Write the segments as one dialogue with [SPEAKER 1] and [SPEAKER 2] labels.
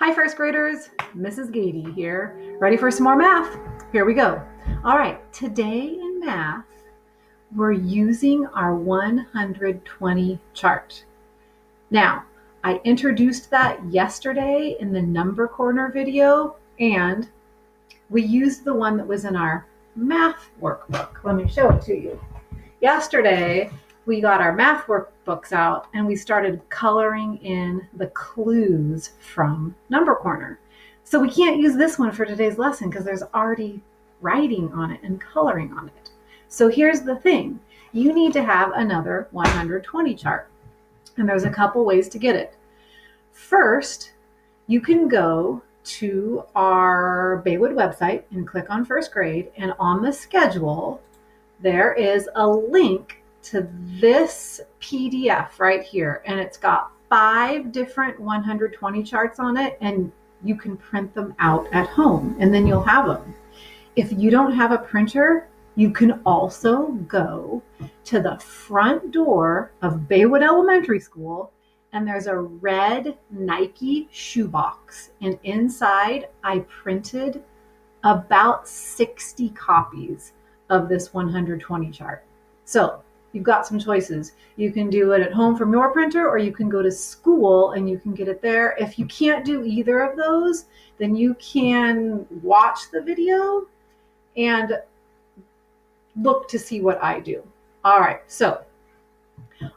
[SPEAKER 1] Hi, first graders. Mrs. Gady here. Ready for some more math? Here we go. All right, today in math, we're using our 120 chart. Now, I introduced that yesterday in the number corner video, and we used the one that was in our math workbook. Let me show it to you. Yesterday, we got our math workbooks out and we started coloring in the clues from Number Corner. So we can't use this one for today's lesson because there's already writing on it and coloring on it. So here's the thing. You need to have another 120 chart. And there's a couple ways to get it. First, you can go to our Baywood website and click on first grade, and on the schedule, there is a link to this PDF right here, and it's got 5 different 120 charts on it, and you can print them out at home, and then you'll have them. If you don't have a printer, you can also go to the front door of Baywood Elementary School, and there's a red Nike shoebox, and inside I printed about 60 copies of this 120 chart. So you've got some choices. You can do it at home from your printer, or you can go to school and you can get it there. If you can't do either of those, then you can watch the video and look to see what I do. All right, so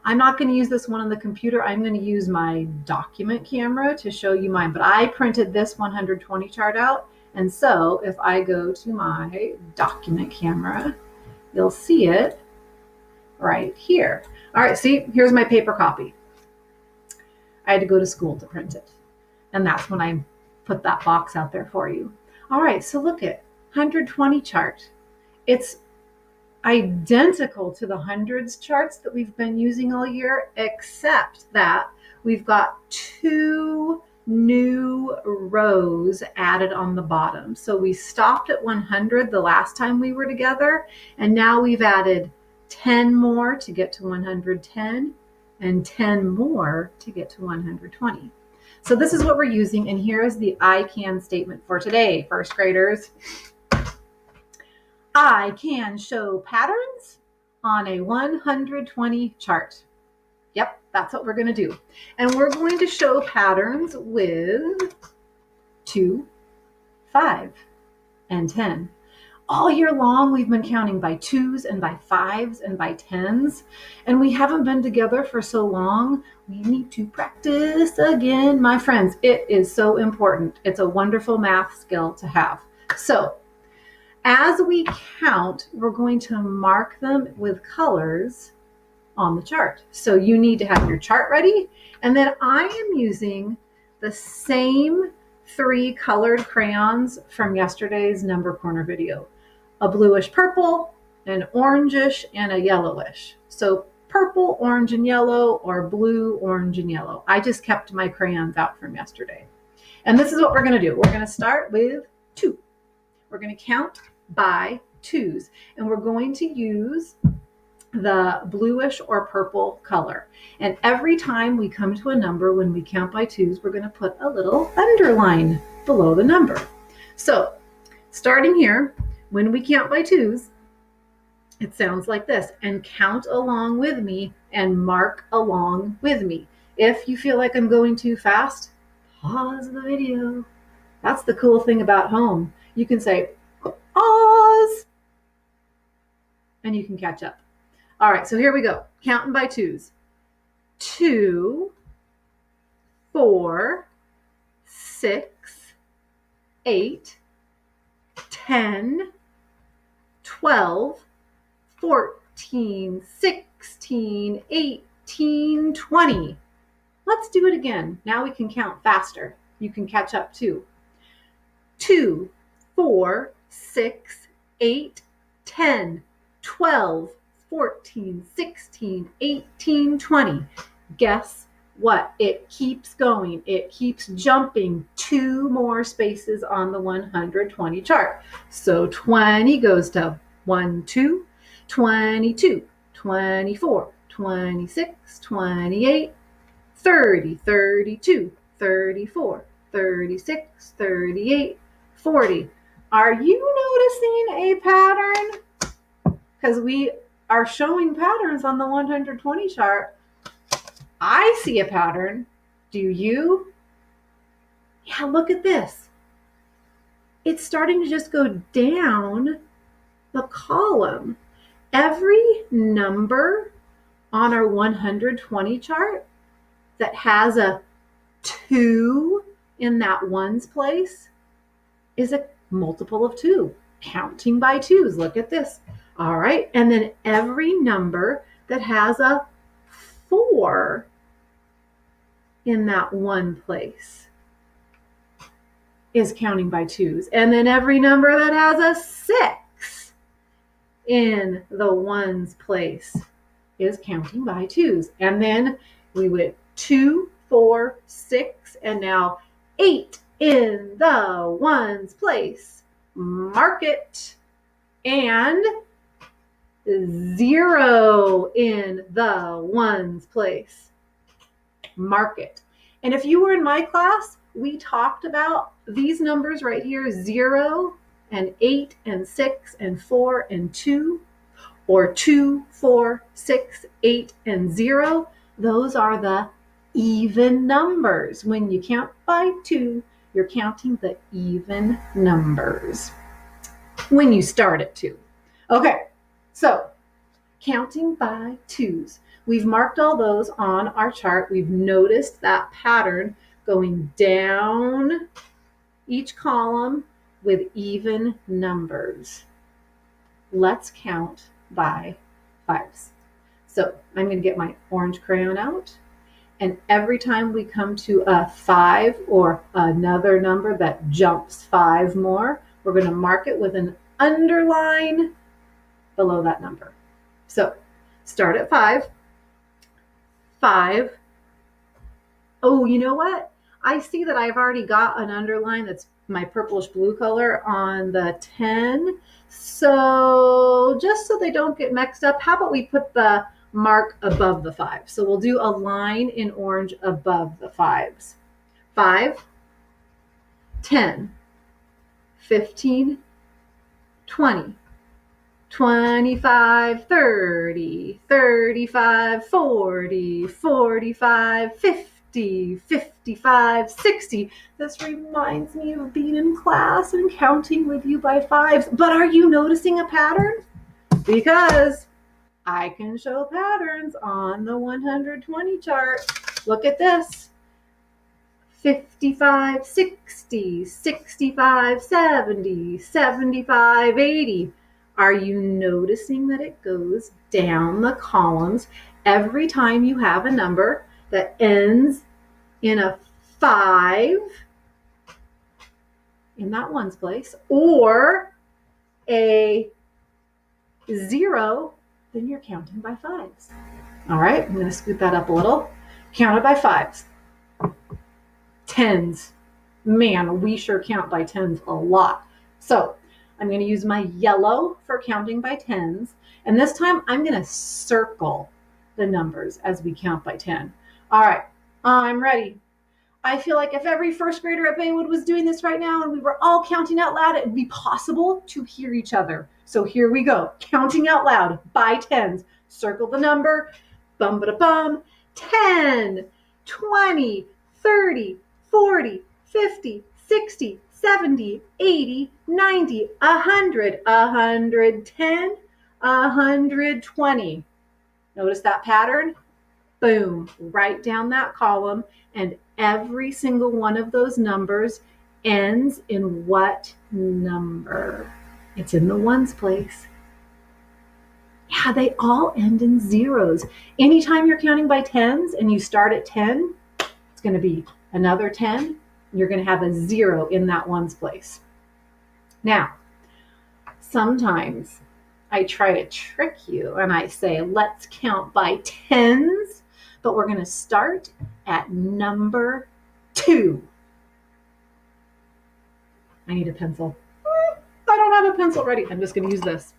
[SPEAKER 1] I'm not going to use this one on the computer. I'm going to use my document camera to show you mine, but I printed this 120 chart out. And so if I go to my document camera, you'll see it right here. All right, see, here's my paper copy. I had to go to school to print it. And that's when I put that box out there for you. All right, so look at 120 chart. It's identical to the hundreds charts that we've been using all year, except that we've got 2 new rows added on the bottom. So we stopped at 100 the last time we were together, and now we've added 10 more to get to 110 and 10 more to get to 120. So this is what we're using, and here is the I can statement for today, first graders. I can show patterns on a 120 chart. Yep, that's what we're going to do. And we're going to show patterns with 2, 5, and 10. All year long, we've been counting by 2s and by 5s and by 10s. And we haven't been together for so long. We need to practice again, my friends. It is so important. It's a wonderful math skill to have. So as we count, we're going to mark them with colors on the chart. So you need to have your chart ready. And then I am using the same 3 colored crayons from yesterday's number corner video. A bluish purple, an orangish, and a yellowish. So purple, orange, and yellow, or blue, orange, and yellow. I just kept my crayons out from yesterday. And this is what we're going to do. We're going to start with 2. We're going to count by 2s, and we're going to use the bluish or purple color. And every time we come to a number when we count by 2s, we're going to put a little underline below the number. So starting here, when we count by 2s, it sounds like this. And count along with me and mark along with me. If you feel like I'm going too fast, pause the video. That's the cool thing about home. You can say, pause, and you can catch up. All right, so here we go. Counting by 2s. 2, 4, 6, 8, 10, 12, 14, 16, 18, 20. Let's do it again. Now we can count faster. You can catch up too. 2, 4, 6, 8, 10, 12, 14, 16, 18, 20. Guess what? It keeps going. It keeps jumping 2 more spaces on the 120 chart. So 20 goes to 1, 2, 22, 24, 26, 28, 30, 32, 34, 36, 38, 40. Are you noticing a pattern? Because we are showing patterns on the 120 chart. I see a pattern. Do you? Yeah, look at this. It's starting to just go down the column. Every number on our 120 chart that has a 2 in that ones place is a multiple of 2, counting by twos. Look at this. All right. And then every number that has a 4 in that one place is counting by twos. And then every number that has a 6 in the ones place is counting by twos. And then we went 2, 4, 6, and now 8 in the ones place. Mark it. And 0 in the ones place. Mark it. And if you were in my class, we talked about these numbers right here, 0 and 8 and 6 and 4 and 2, or 2, 4, 6, 8, and 0. Those are the even numbers. When you count by 2, you're counting the even numbers when you start at 2. Okay, so counting by twos. We've marked all those on our chart. We've noticed that pattern going down each column with even numbers. Let's count by fives. So I'm going to get my orange crayon out. And every time we come to a 5 or another number that jumps 5 more, we're going to mark it with an underline below that number. So start at 5. 5. Oh, you know what? I see that I've already got an underline that's my purplish blue color on the 10. So just so they don't get mixed up, how about we put the mark above the 5? So we'll do a line in orange above the 5s. 5, 10, 15, 20, 25, 30, 35, 40, 45, 50, 55, 60. This reminds me of being in class and counting with you by fives. But are you noticing a pattern? Because I can show patterns on the 120 chart. Look at this. 55, 60, 65, 70, 75, 80. Are you noticing that it goes down the columns every time you have a number that ends in a 5 in that ones place or a 0, then you're counting by fives. All right, I'm going to scoot that up a little. Counted by fives. Tens. Man, we sure count by tens a lot. So I'm going to use my yellow for counting by tens. And this time I'm going to circle the numbers as we count by 10. All right, I'm ready. I feel like if every first grader at Baywood was doing this right now and we were all counting out loud, it would be possible to hear each other. So here we go. Counting out loud by tens. Circle the number. Bum ba da bum. 10, 20, 30, 40, 50, 60, 70, 80, 90, 100, 110, 120. Notice that pattern? Boom, right down that column. And every single one of those numbers ends in what number? It's in the ones place. Yeah, they all end in zeros. Anytime you're counting by tens and you start at 10, it's going to be another 10. You're going to have a 0 in that ones place. Now, sometimes I try to trick you and I say, let's count by tens, but we're going to start at number 2. I need a pencil. I don't have a pencil ready. I'm just going to use this.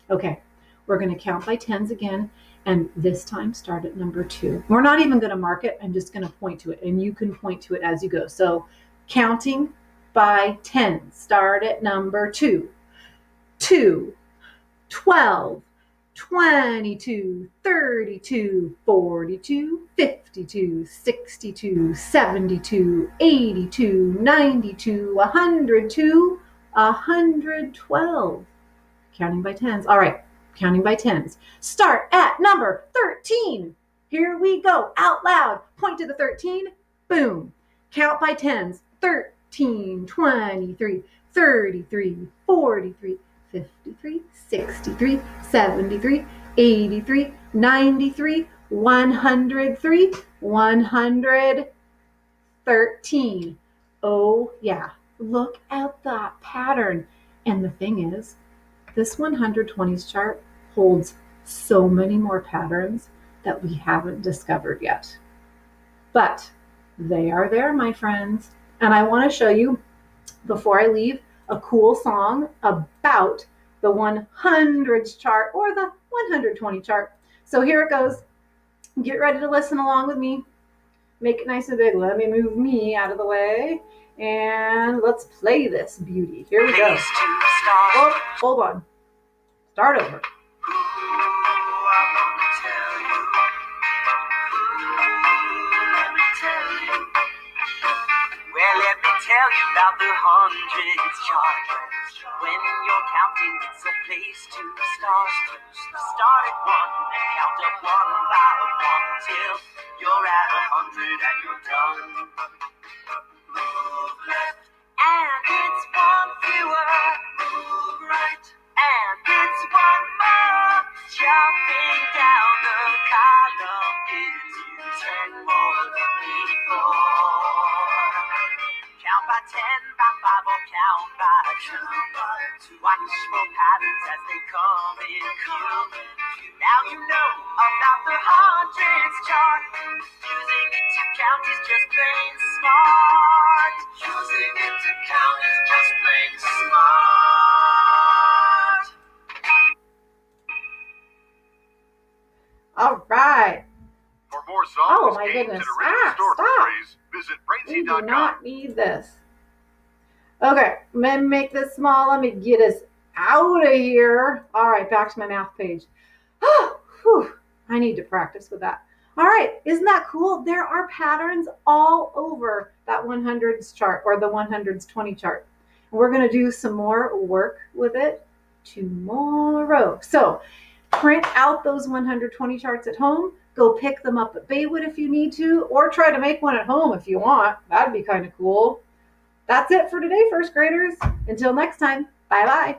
[SPEAKER 1] Okay, we're going to count by tens again, and this time start at number 2. We're not even going to mark it. I'm just going to point to it, and you can point to it as you go. So counting by tens. Start at number 2. 2, 12, 22, 32, 42, 52, 62, 72, 82, 92, 102, 112. Counting by tens. All right, counting by tens. Start at number 13. Here we go. Out loud. Point to the 13. Boom. Count by tens. 13, 23, 33, 43, 53, 63, 73, 83, 93, 103, 113. Oh, yeah. Look at that pattern. And the thing is, this 120s chart holds so many more patterns that we haven't discovered yet. But they are there, my friends. And I want to show you, before I leave, a cool song about the 100s chart or the 120 chart. So here it goes. Get ready to listen along with me. Make it nice and big. Let me move me out of the way. And let's play this beauty. Here we go. Oh, hold on. Start over.
[SPEAKER 2] Well, let me tell you about the 100s chart. When you're counting, it's a place to start. Start at 1 and count up one by one till you're at 100 and you're done. Move left and it's one fewer. Move right and it's one more. Jumping down the column gives you 10 more than before. Count by 10, by 5, or count by 2. Watch for patterns as they come in view. Now you know about the 100s chart. Using it to count is just plain smart. Using it to count is just plain smart.
[SPEAKER 1] All right.
[SPEAKER 3] For more songs,
[SPEAKER 1] Oh my
[SPEAKER 3] games,
[SPEAKER 1] goodness.
[SPEAKER 3] and original historical
[SPEAKER 1] Stop.
[SPEAKER 3] praise, visit
[SPEAKER 1] We do
[SPEAKER 3] Brainsy.com.
[SPEAKER 1] not need this. Okay, let me make this small. Let me get us out of here. All right, back to my math page. Whew, I need to practice with that. All right, isn't that cool? There are patterns all over that 100s chart or the 100s 20 chart. We're going to do some more work with it tomorrow. So print out those 120 charts at home. Go pick them up at Baywood if you need to, or try to make one at home if you want. That'd be kind of cool. That's it for today, first graders. Until next time, bye-bye.